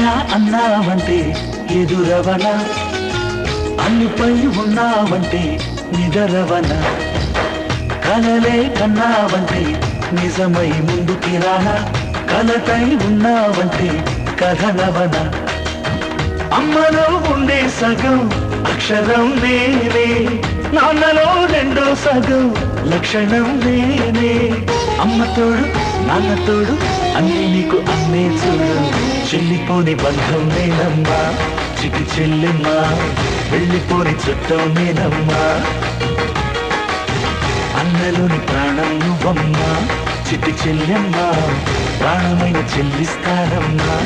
అన్నయ్య అన్నావంటే ఎదురవన, అన్నిపై ఉన్నావంటే నిదరవన, కలలే కన్నావంటే నిజమై ముందుకి రానా, కలతై ఉన్నావంటే కథలవన. అమ్మలో ఉండే సగం అక్షరం నేనే, నాన్నలో రెండో సగం లక్షణం నేనే. అమ్మ తోడు నాన్న తోడు అన్నీ నీకు అన్నే చూడు, చెల్లిపోని బంధం నేనమ్మా చిటి చెల్లెమ్మా, వెళ్ళిపోని చుట్టం నేనమ్మా. అన్నలోని ప్రాణం నువ్వమ్మా చిటి చెల్లెమ్మా, ప్రాణమైన చెల్లిస్తానమ్మా.